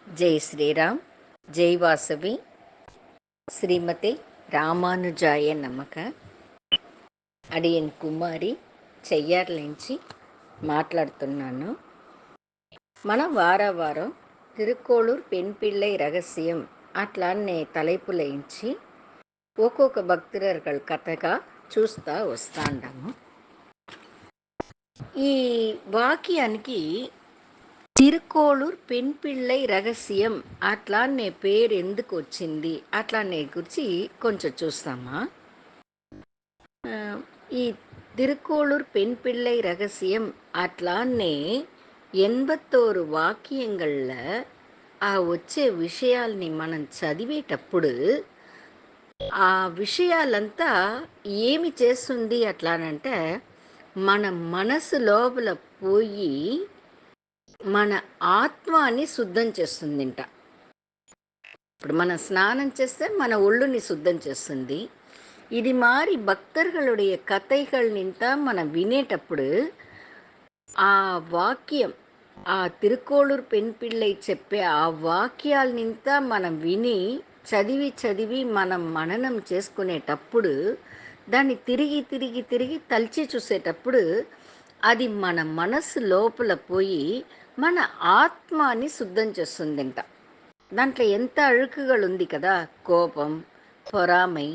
జై శ్రీరామ్, జై వాసవి, శ్రీమతి రామానుజాయ నమక. అడియన్ కుమారి చెయ్యార్ల నుంచి మాట్లాడుతున్నాను. మన వారం తిరుక్కోళూర్ పెన్ పిళ్ళై రహస్యం అట్లానే தலைப்புలయించి ఒక్కొక్క భక్తురాలు కథగా చూస్తా వస్తాండాము. ఈ వాక్యానికి తిరుక్కోళూర్ పెన్ పిళ్ళై రహస్యం అట్లానే పేరు ఎందుకు వచ్చింది అట్లానే గురించి కొంచెం చూస్తామా. ఈ తిరుక్కోళూర్ పెన్ పిళ్ళై రహస్యం అట్లానే 81 వాక్యங்கள்ல ఆ వచ్చే విషయాల్ని మనం చదివేటప్పుడు ఆ విషయాలంతా ఏమి చేస్తుంది అట్లానంటే మన మనసు లోపల పోయి మన ఆత్మని శుద్ధం చేస్తుందింట. ఇప్పుడు మనం స్నానం చేస్తే మన ఒళ్ళుని శుద్ధం చేస్తుంది. ఇది మారి భక్తர்களுடைய కథைகள்నింత మనం వినేటప్పుడు ఆ వాక్యం, ఆ తిరుక్కోళూర్ పెన్ పిళ్ళై చెప్పే ఆ వాక్యాలనింత మనం విని చదివి మనం మననం చేసుకునేటప్పుడు దాన్ని తిరిగి తిరిగి తిరిగి తలిచి చూసేటప్పుడు అది మన మనసు లోపల పోయి మన ఆత్మని శుద్ధం చేస్తుందంట. దాంట్లో ఎంత అழுக்குகள் ఉంది కదా, కోపం, పొరామై,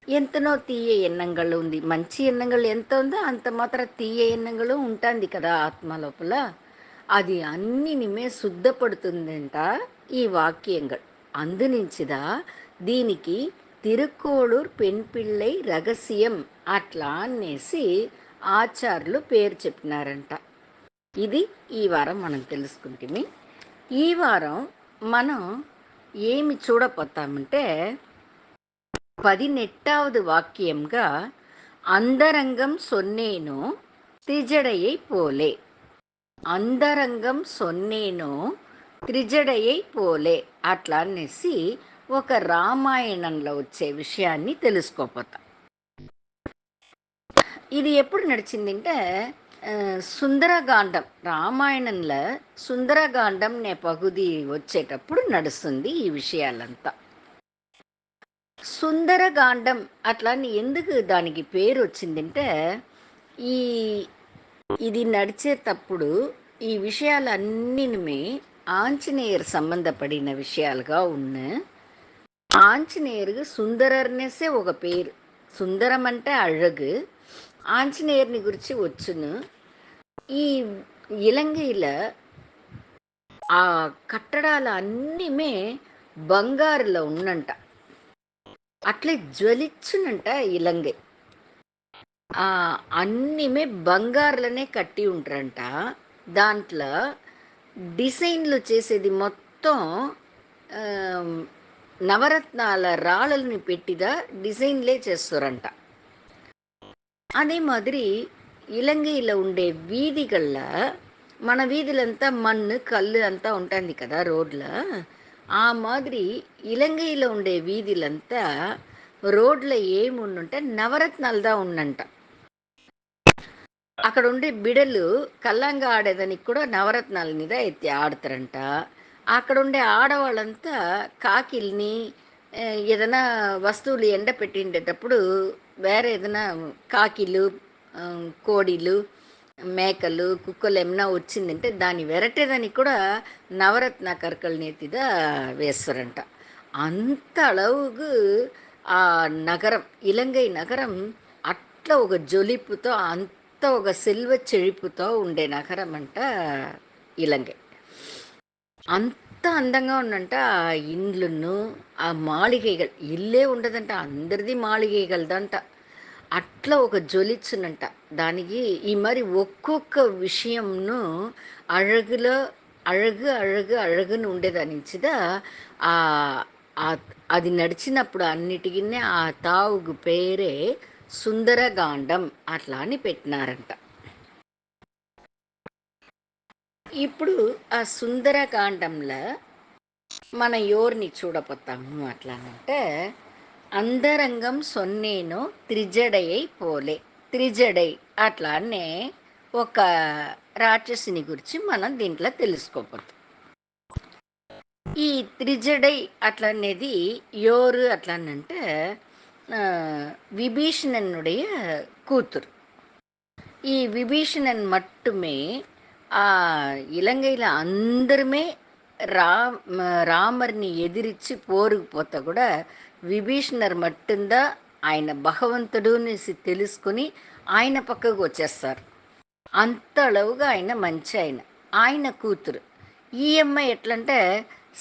ఎంతనో తీయ ఎన్నంಗಳು ఉంది. మంచి ఎన్నంಗಳು ఎంత ఉందో అంత మాత్రం తీయ ఎన్నంಗಳು ఉంటుంది కదా ఆత్మ లోపల. అది అన్నినిమే శుద్ధపడుతుందంట ఈ వాక్యంகள். అందునుంచిదా దీనికి తిరుక్కోళూర్ పెన్ పిళ్ళై రహస్యం అట్లా అనేసి ఆచార్యులు పేరు చెప్పినారంట. ఇది ఈ వారం మనం తెలుసుకుంటుమి. ఈ వారం మనం ఏమి చూడపోతామంటే 18வது వాక్యంగా అంతరంగం సొన్నేనో త్రిజడయై పోలే. అంతరంగం సొన్నేనో త్రిజడయై పోలే అట్లా అనేసి ఒక రామాయణంలో వచ్చే విషయాన్ని తెలుసుకోపోతాం. ఇది ఎప్పుడు నడిచిందంటే సుందరకాండం, రామాయణంలో సుందరకాండం నే పగుది వచ్చేటప్పుడు నడుస్తుంది ఈ విషయాలంతా. సుందరకాండం అట్లని ఎందుకు దానికి పేరు వచ్చిందంటే ఈ ఇది నడిచేటప్పుడు ఈ విషయాలన్నీ ఆంజనేయర్ సంబంధపడిన విషయాలుగా ఉన్న ఆంజనేయருக்கு సుందరర్నేసే ఒక పేరు. సుందరం అంటే అழகு, ఆంజనేయర్ని గురించి వచ్చును. ఈ ఇలంగైల ఆ కట్టడాలు అన్నీమే బంగారులో ఉన్నంట. అట్లే జ్వలిచ్చునంట ఇలంగై. అన్నీమే బంగారులనే కట్టి ఉంటారంట. దాంట్లో డిజైన్లు చేసేది మొత్తం నవరత్నాల రాళ్ళని పెట్టిదా డిజైన్లే చేస్తారంట. அதே மாதிரி ఇలంగైలో ఉండే వీధిగళ్ళ, మన వీధులంతా మన్ను కళ్ళు అంతా ఉంటుంది కదా రోడ్ల, ఆ మాదిరి ఇలంగైలో ఉండే వీధులంతా రోడ్ల ఏముండుంటే నవరత్నాలదా ఉన్నంట. అక్కడ ఉండే బిడలు కల్లంగా ఆడేదానికి కూడా నవరత్నాల మీద ఎత్తి ఆడతారంట. అక్కడ ఉండే ఆడవాళ్ళంతా కాకిల్ని ఏదైనా వస్తువులు ఎండ పెట్టిండేటప్పుడు వేరే ఏదైనా కాకిలు, కోడిలు, మేకలు, కుక్కలు ఏమన్నా వచ్చిందంటే దాన్ని వెరటేదానికి కూడా నవరత్న కற்கள் నేతిదా వేస్తారంట. అంత అళవుకు ఆ నగరం, ఇలంగై నగరం అట్లా ఒక జొలిపుతో, అంత ఒక సెల్వ చెழிపుతో ఉండే నగరం అంట ఇలంగై. అంత అందంగా ఉందంట. ఆ ఇండ్లును, ఆ మాళిగైகள், ఇల్లే ఉండదంట, అందరిది మాళిగైగలదంట. అట్లా ఒక జ్వలిచ్చునంట. దానికి ఈ మరి ఒక్కొక్క విషయంను అழகுలో అழகு అழகு అழகுன்னு ఉండేదానించిదా అది నడిచినప్పుడు అన్నిటికీ ఆ తావుకు పేరే సుందరకాండం అట్లా అని పెట్టినారంట. ఇప్పుడు ఆ సుందరకాండంలో మన ఎవరిని చూడపోతాము అట్లానంటే అంతరంగం సొన్నేనో త్రిజడయై పోలే. త్రిజడై అట్లానే ఒక రాక్షసిని గురించి మనం దీంట్లో తెలుసుకోపోతాం. ఈ త్రిజడై అట్లనేది ఎవరు అట్లనంటే విభీషణனுடைய కూతురు. ఈ விபீஷணன் மட்டுமே ఇలంగైలో అందరమే రామర్ని ఎదిరించి పోరుకు పోతా కూడా విభీషణర్ మట్టుందా ఆయన భగవంతుడు అనేసి తెలుసుకుని ఆయన పక్కకు వచ్చేస్తారు. అంత అళవుగా ఆయన మంచి ఆయన కూతురు. ఈ అమ్మాయి ఎట్లంటే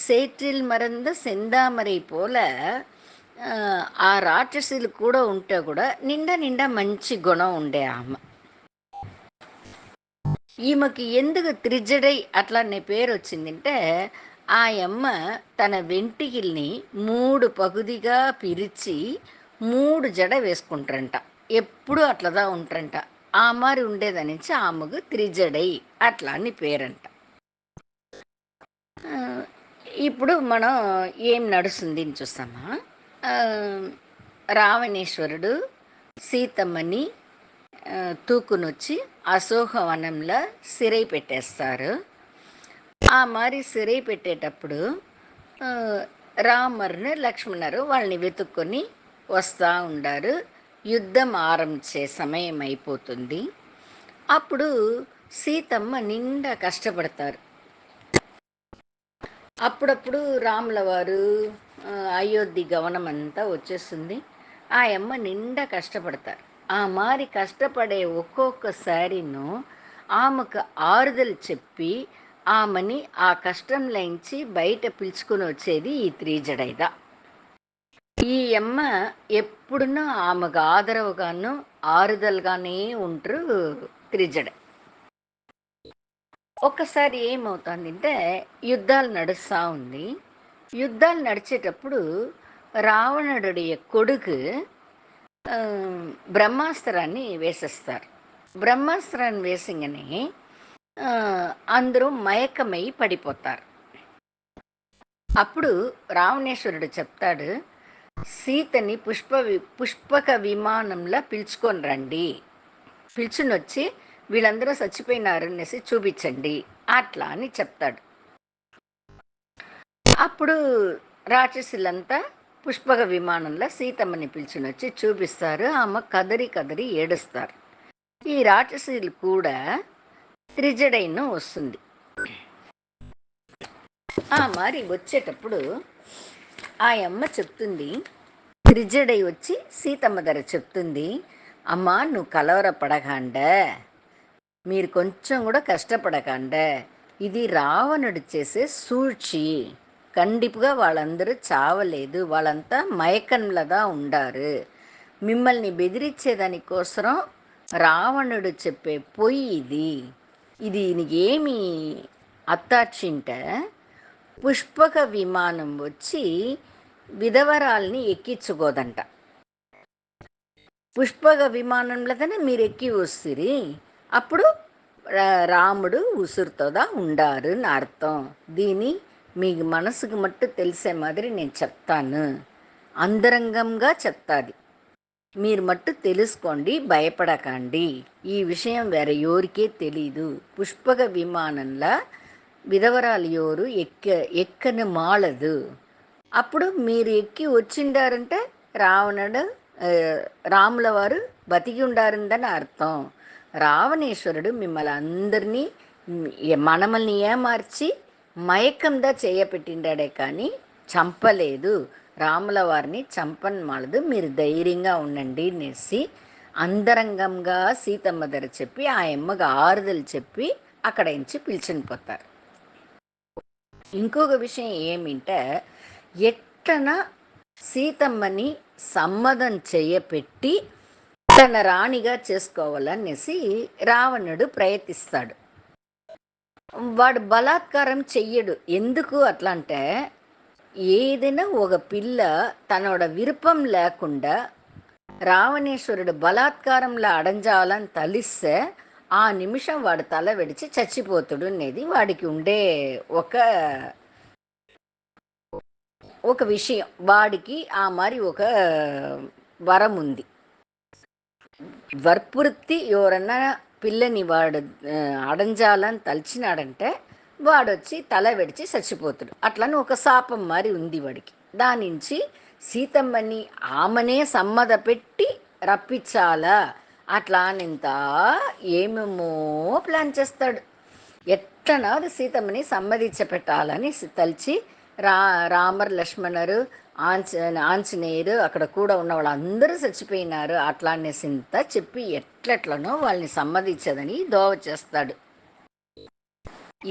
సేற்றில் మరంద సెందామరై పోల ఆ రాక్షసులు కూడా ఉంటే కూడా నిండా నిండా మంచి గుణం ఉండే ఆమె. ఈమెకి ఎందుకు త్రిజడై అట్లనే పేరు వచ్చిందంటే ఆ అమ్మ తన వెంటికిల్ని 3 పగుదిగా పిరిచి 3 జడ వేసుకుంటారంట. ఎప్పుడు అట్లదా ఉంటారంట. ఆ మారి ఉండేదనించి ఆమెకు త్రిజడై అట్లా అని పేరంట. ఇప్పుడు మనం ఏం నడుస్తుంది అని చూస్తామా. రావణేశ్వరుడు సీతమ్మని తూకునొచ్చి అశోకవనంలో సిరై పెట్టేస్తారు. ఆ మరి సిరై పెట్టేటప్పుడు రామర్ని లక్ష్మణరు వాళ్ళని వెతుక్కొని వస్తూ ఉండారు. యుద్ధం ఆరంభించే సమయం అయిపోతుంది. అప్పుడు సీతమ్మ నిండా కష్టపడతారు. అప్పుడప్పుడు రాముల వారు అయోధ్య గమనం అంతా వచ్చేస్తుంది. ఆ అమ్మ నిండా కష్టపడతారు. ఆ మారి కష్టపడే ఒక్కొక్కసారిను ఆమెకు ఆరుదలు చెప్పి ఆమెని ఆ కష్టంలోంచి బయట పిలుచుకొని వచ్చేది ఈ త్రిజడైద. ఈ అమ్మ ఎప్పుడునూ ఆమెకు ఆదరవుగాను ఆరుదలుగానే ఉంటారు త్రిజడ. ఒక్కసారి ఏమవుతుందంటే యుద్ధాలు నడుస్తూ ఉంది. యుద్ధాలు నడిచేటప్పుడు రావణుడి కొడుకు బ్రహ్మాస్త్రాన్ని వేసేస్తారు. బ్రహ్మాస్త్రాన్ని వేసంగానే అందరూ మయకమై పడిపోతారు. అప్పుడు రావణేశ్వరుడు చెప్తాడు, సీతని పుష్పక విమానంలో పిలుచుకొని రండి, పిలుచుని వచ్చి వీళ్ళందరూ చచ్చిపోయినారు అనేసి చూపించండి అట్లా అని చెప్తాడు. అప్పుడు రాక్షసులంతా పుష్పక విమానంలో సీతమ్మని పిలుచుని వచ్చి చూపిస్తారు. ఆమె కదరి కదరి ఏడుస్తారు. ఈ రాక్షసులు కూడా త్రిజడైన వస్తుంది. మరి వచ్చేటప్పుడు ఆ అమ్మ చెప్తుంది, త్రిజడై వచ్చి సీతమ్మ ధర చెప్తుంది, అమ్మ నువ్వు కలవరపడకండ, మీరు కొంచెం కూడా కష్టపడకండ, ఇది రావణుడు చేసే సూழ்చి, కండిపుగా వాళ్ళందరూ చావలేదు, వాళ్ళంతా మయకంలదా ఉండారు. మిమ్మల్ని బెదిరించేదానికోసం రావణుడు చెప్పే పొయ్యి ఇది. ఇది ఏమి అత్తాచింట పుష్పక విమానం వచ్చి విధవరాల్ని ఎక్కించుకోదంట. పుష్పక విమానంలోనే మీరు ఎక్కి వస్తురి, అప్పుడు రాముడు ఉసురుతోదా ఉండారు అని అర్థం. దీని మీకు మనసుకు మట్టు తెలిసే మాదిరి నేను చెప్తాను, అంతరంగంగా చెప్తాది, మీరు మట్టు తెలుసుకోండి, భయపడకండి. ఈ విషయం వేరే ఎవరికే తెలీదు. పుష్పక విమానంలో విధవరాలు ఎవరు ఎక్కని మాలదు. అప్పుడు మీరు ఎక్కి వచ్చిండారంటే రాముల వారు బతికి ఉండారుందని అర్థం. రావణేశ్వరుడు మిమ్మల్ని అందరినీ మనమల్ని ఏమార్చి మయకందా చేయపెట్టిండాడే కానీ చంపలేదు. రాముల వారిని చంపనమాలదు, మీరు ధైర్యంగా ఉండండి అనేసి అంతరంగంగా సీతమ్మ ధర చెప్పి ఆ అమ్మగా ఆరుదలు చెప్పి అక్కడ నుంచి పిలిచిని పోతారు. ఇంకొక విషయం ఏమింటే, ఎట్టన సీతమ్మని సమ్మతం చేయపెట్టి తన రాణిగా చేసుకోవాలనేసి రావణుడు ప్రయత్నిస్తాడు. వాడు బలాత్కారం చెయ్యడు. ఎందుకు అట్లా అంటే, ఏదైనా ఒక పిల్ల తనోட విరుపం లేకుండా రావణేశ్వరుడు బలాత్కారంలో అడంజాలని తలిస్తే ఆ నిమిషం వాడు తల వెడిచి చచ్చిపోతాడు అనేది వాడికి ఉండే ఒక విషయం. వాడికి ఆ మరి ఒక వరం ఉంది. వర్పుర్తి ఎవరన్నా పిల్లని వాడు అడంజాలని తలిచినాడంటే వాడొచ్చి తల వెడిచి చచ్చిపోతాడు. అట్లని ఒక శాపం మరి ఉంది వాడికి. దానించి సీతమ్మని ఆమెనే సమ్మద పెట్టి రప్పించాలా అట్లా అనింత ఏమేమో ప్లాన్ చేస్తాడు. ఎట్లనాది సీతమ్మని సమ్మదించపెట్టాలని తలిచి రా రామర్ లక్ష్మణరు ఆంజ ఆంజనేయురు అక్కడ కూడా ఉన్న వాళ్ళందరూ చచ్చిపోయినారు అట్లా అనేసింత చెప్పి ఎట్లెట్లనో వాళ్ళని సమ్మదించదని దోవ చేస్తాడు.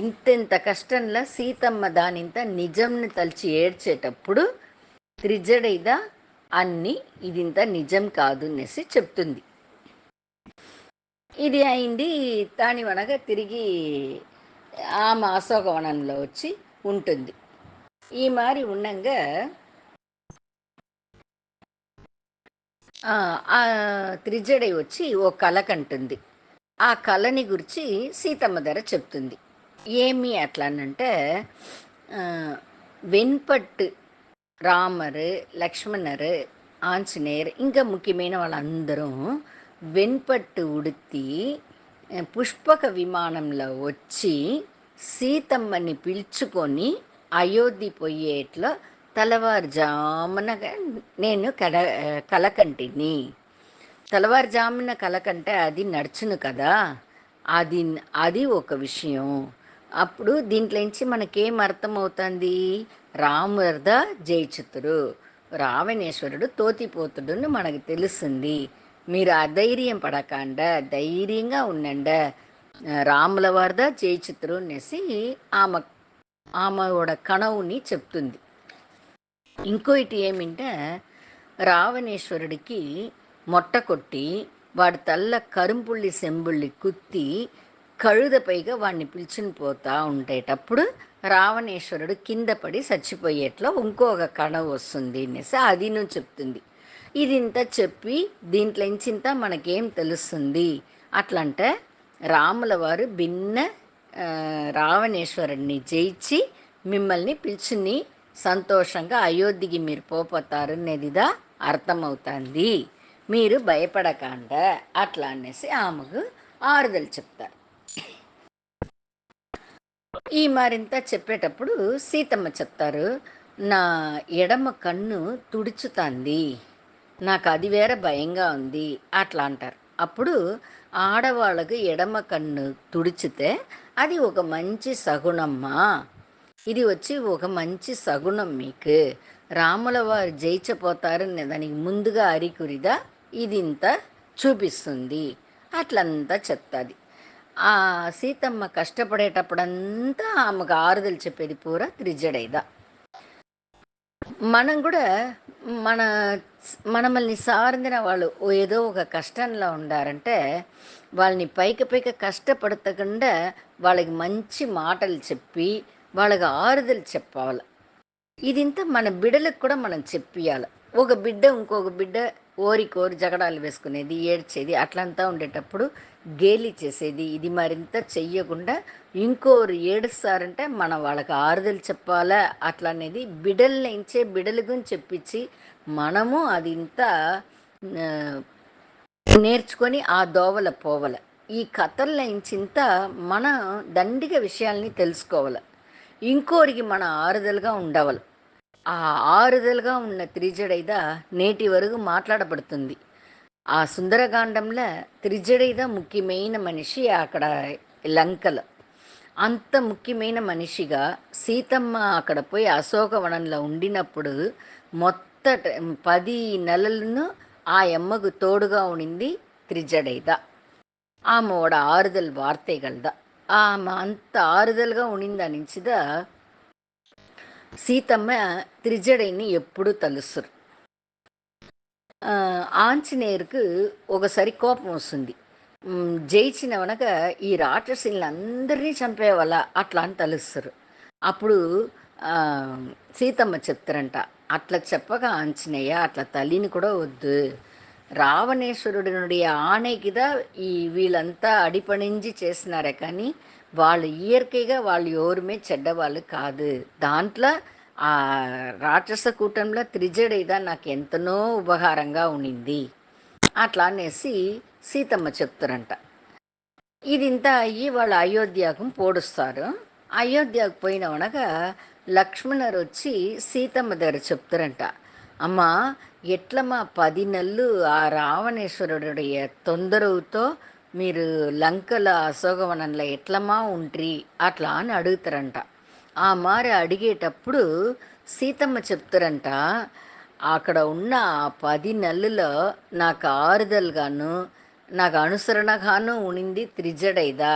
ఇంతెంత కష్టంలో సీతమ్మ దానింత నిజంని తలిచి ఏడ్చేటప్పుడు త్రిజడైదా అన్ని ఇదింత నిజం కాదు అనేసి చెప్తుంది. ఇది అయింది. దాని వనగా తిరిగి ఆమె అశోకవనంలో వచ్చి ఉంటుంది. ఈ మారి ఉండంగా ఆ త్రిజడై వచ్చి ఓ కల కంటుంది. ఆ కళని గురించి సీతమ్మ ధర చెప్తుంది. ఏమి అట్లానంటే వెన్పట్టు రామరు లక్ష్మణరు ఆంజనేయర్ ఇంకా ముఖ్యమైన వాళ్ళందరూ వెన్పట్టు ఉడితి పుష్పక విమానంలో వచ్చి సీతమ్మని పిలుచుకొని అయోధ్య పోయేట్లో తెల్లవారుజామున నేను కలకంటిని. తెల్లవారుజామున కలకంటే అది నడుచును కదా, అది అది ఒక విషయం. అప్పుడు దీంట్లోంచి మనకేం అర్థమవుతుంది? రాముర్ద జయిచుతురు, రావణేశ్వరుడు తోతిపోతుడుని మనకు తెలుస్తుంది. మీరు అధైర్యం పడకండ, ధైర్యంగా ఉండండ, రాముల వారిదా జయిచుతురు అనేసి ఆమె ఆమె కణవుని చెప్తుంది. ఇంకోటి ఏమింటే రావణేశ్వరుడికి మొట్ట కొట్టి వాడి తల్ల కరుంపుళ్ళి సెంబుళ్ళి కుత్తి కழுదపైగా వాడిని పిలుచుని పోతా ఉండేటప్పుడు రావణేశ్వరుడు కింద పడి చచ్చిపోయేట్లో ఇంకొక కణం వస్తుంది అనేసి అది నువ్వు చెప్తుంది. ఇది ఇంత చెప్పి దీంట్లోంచింత మనకేం తెలుస్తుంది అట్లంటే రాముల వారు భిన్న రావణేశ్వరుడిని జయించి మిమ్మల్ని పిలుచుని సంతోషంగా అయోధ్యకి మీరు పోతారు అనేదిదా అర్థమవుతుంది. మీరు భయపడకండ అట్లా అనేసి ఆమెకు ఆరుదలు చెప్తారు. ఈ మరింత చెప్పేటప్పుడు సీతమ్మ చెప్తారు, నా ఎడమ కన్ను తుడుచుతుంది, నాకు అది వేరే భయంగా ఉంది అట్లా అంటారు. అప్పుడు ఆడవాళ్ళకు ఎడమ కన్ను తుడిచితే అది ఒక మంచి సగుణమ్మా, ఇది వచ్చి ఒక మంచి సగుణం, మీకు రాముల వారు జయించపోతారని దానికి ముందుగా అరికురిదా ఇది ఇంత చూపిస్తుంది అట్లంతా చెప్తుంది. ఆ సీతమ్మ కష్టపడేటప్పుడంతా ఆమెకు ఆరుదలు చెప్పేది పూర త్రిజడైదా. మనం కూడా మన మనల్ని సార్ందిన వాళ్ళు ఏదో ఒక కష్టంలో ఉండారంటే వాళ్ళని పైకి కష్టపడతకుండా వాళ్ళకి మంచి మాటలు చెప్పి వాళ్ళకి ఆరుదలు చెప్పాలి. ఇదింత మన బిడ్డలకు కూడా మనం చెప్పియాలి. ఒక బిడ్డ ఇంకొక బిడ్డ కోరి జగడాలు వేసుకునేది, ఏడ్చేది అట్లంతా ఉండేటప్పుడు గేలి చేసేది ఇది మరింత చెయ్యకుండా ఇంకోరు ఏడుస్తారంటే మనం వాళ్ళకి ఆరుదలు చెప్పాలా అట్లా అనేది బిడ్డలనించే బిడ్డల గురించి చెప్పించి మనము అది ఇంత నేర్చుకొని ఆ దోవల పోవల. ఈ కథలనించింత మన దండిగ విషయాల్ని తెలుసుకోవాలి, ఇంకోరికి మన ఆరుదలుగా ఉండవాలి. ఆ ఆరుదలుగా ఉన్న త్రిజడైదా నేటి వరకు మాట్లాడబడుతుంది. ఆ సుందరకాండంలో త్రిజడైదా ముఖ్యమైన మనిషి అక్కడ లంకలో. అంత ముఖ్యమైన మనిషిగా సీతమ్మ అక్కడ పోయి అశోకవనంలో ఉండినప్పుడు మొత్త 10 నెలలను ఆ అమ్మకు తోడుగా ఉండింది త్రిజడైదా. ఆమె ఆరుదల్ వార్తెగಳ್ದ. ఆమె అంత ఆరుదలుగా ఉండిందనించిదా సీతమ్మ త్రిజడైని ఎప్పుడూ తలుసురు. ఆంజనేయురికి ఒకసారి కోపం వస్తుంది. జయించినవనక ఈ రాక్షసులందరినీ చంపేవాళ్ళ అట్లా అని తలుస్తారు. అప్పుడు సీతమ్మ చెప్తారంట, అట్లా చెప్పగా ఆంజనేయ అట్లా తల్లిని కూడా వద్దు, రావణేశ్వరుడి ఆணைకిదా ఈ వీళ్ళంతా అడిపణించి చేసినారే కానీ వాళ్ళు ఇయర్కైగా వాళ్ళు ఎవరుమే చెడ్డవాళ్ళు కాదు. దాంట్లో ఆ రాక్షస కూటంలో త్రిజడైదా నాకు ఎంతనో ఉపకారంగా ఉండింది అట్లా అనేసి సీతమ్మ చెప్తారంట. ఇది ఇంత అయ్యి వాళ్ళు అయోధ్యకు పోడుస్తారు. అయోధ్యకు పోయినవనగా లక్ష్మణుడు వచ్చి సీతమ్మ దగ్గర చెప్తారంట, అమ్మా, ఎట్లమ్మా 10 నెలలు ఆ రావణేశ్వరుடைய తొందరవుతో మీరు లంకల అశోకవనంలో ఎట్లమ్మా ఉంట్రి అట్లా అని అడుగుతారంట. ఆ మారి అడిగేటప్పుడు సీతమ్మ చెప్తారంట, అక్కడ ఉన్న ఆ 10 నెలల్లో నాకు ఆరుదలుగాను నాకు అనుసరణగాను ఉనింది త్రిజడైదా.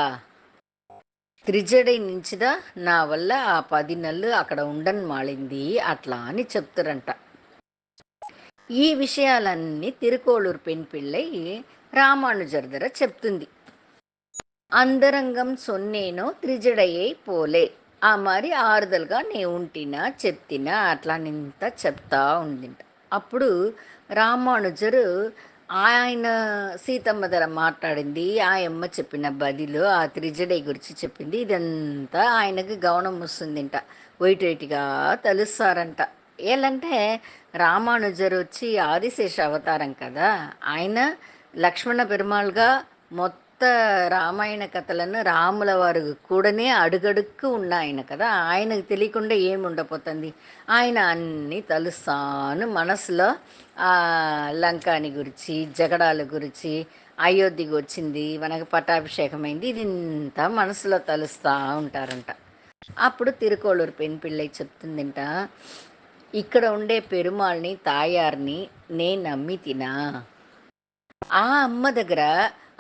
త్రిజడై నుంచిదా నా వల్ల ఆ 10 నెలలు అక్కడ ఉండని మాళింది అట్లా అని చెప్తారంట. ఈ విషయాలన్నీ తిరుకోళూరు పెన్పిళ్ళై రామానుజర్ దగ్గర చెప్తుంది. అందరంగం సొన్నేనో త్రిజడయ్యై పోలే, ఆ మరి ఆరుదలుగా నే ఉంటినా చెప్తినా అట్లా నింత చెప్తా ఉండింట. అప్పుడు రామానుజరు ఆయన సీతమ్మ ధర మాట్లాడింది, ఆయమ్మ చెప్పిన బదిలో ఆ త్రిజడై గురించి చెప్పింది, ఇదంతా ఆయనకి గమనం వస్తుందింట. వైటిగా తెలుస్తారంట. ఏలంటే రామానుజరు వచ్చి ఆదిశేష అవతారం కదా, ఆయన లక్ష్మణ పెరుమాళ్గా మొత్త రామాయణ కథలను రాముల వారు కూడానే అడుగడుక్కు ఉన్న ఆయన కదా, ఆయనకు తెలియకుండా ఏముండపోతుంది. ఆయన అన్నీ తలుస్తాను మనసులో లంకాని గురించి, జగడాల గురించి, అయోధ్యకి వచ్చింది, మనకు పట్టాభిషేకమైంది, ఇది ఇంత మనసులో తలుస్తూ ఉంటారంట. అప్పుడు తిరుకోళూరు పెన్పిళ్ళై చెప్తుందింట, ఇక్కడ ఉండే పెరుమాళ్ళని తాయారిని నేను నమ్మి తినా. ఆ అమ్మ దగ్గర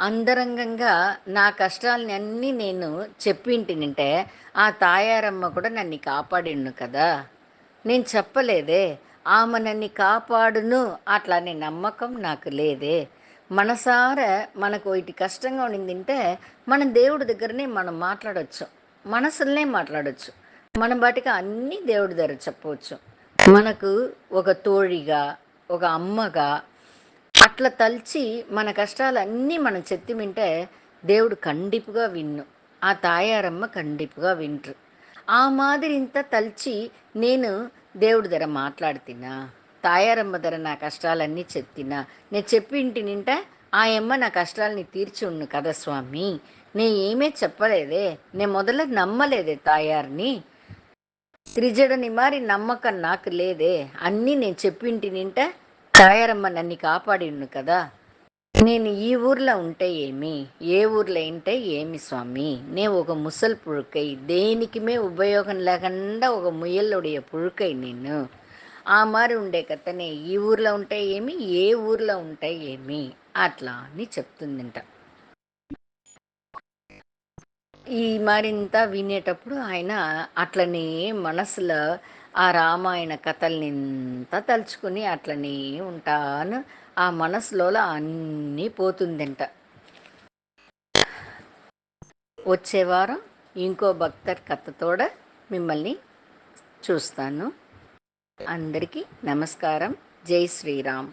అంతరంగంగా నా కష్టాలని అన్నీ నేను చెప్పింటినంటే ఆ తాయారమ్మ కూడా నన్ను కాపాడిండు కదా. నేను చెప్పలేదే, ఆమె నన్ను కాపాడును అట్లానే నమ్మకం నాకు లేదే. మనసారా మనకు ఇటు కష్టంగా ఉండిందంటే మనం దేవుడి దగ్గరనే మనం మాట్లాడవచ్చు, మనసులనే మాట్లాడవచ్చు, మన బాటికి అన్నీ దేవుడి దగ్గర చెప్పవచ్చు. మనకు ఒక తోడిగా, ఒక అమ్మగా అట్లా తలిచి మన కష్టాలన్నీ మనం చెత్తిమింటే దేవుడు కండిపుగా విన్ను, ఆ తాయారమ్మ కండిపుగా వింట్రు. ఆ మాదిరి ఇంత తలిచి నేను దేవుడి దగ్గర మాట్లాడుతున్నా, తాయారమ్మ దగ్గర నా కష్టాలన్నీ చెప్తినా, నేను చెప్పింటి నింట ఆయమ్మ నా కష్టాలని తీర్చి ఉన్ను కదా స్వామి. నేను ఏమీ చెప్పలేదే, నేను మొదలు నమ్మలేదే తాయారిని, త్రిజడని మారి నమ్మకం నాకు లేదే, అన్నీ నేను చెప్పింటి నింట తాయారమ్మ నన్ను కాపాడిండు కదా. నేను ఈ ఊర్లో ఉంటే ఏమి, ఏ ఊర్లో ఉంటే ఏమి స్వామి, నేను ఒక ముసలి పుழுக்கை, దేనికిమే ఉపయోగం లేకుండా ఒక ముయ్యలుடைய పుழுக்கை నేను. ఆ మారి ఉండే కథనే ఈ ఊర్లో ఉంటే ఏమి, ఏ ఊర్లో ఉంటే ఏమి అట్లా అని చెప్తుందంట. ఈ మరింత వినేటప్పుడు ఆయన అట్లనే మనసులో ఆ రామాయణ కథల్నింత తలుచుకుని అట్లనే ఉంటాను, ఆ మనసులో అన్నీ పోతుందంట. వచ్చే వారం ఇంకో భక్తర్ కథతోడ మిమ్మల్ని చూస్తాను. అందరికీ నమస్కారం. జై శ్రీరామ్.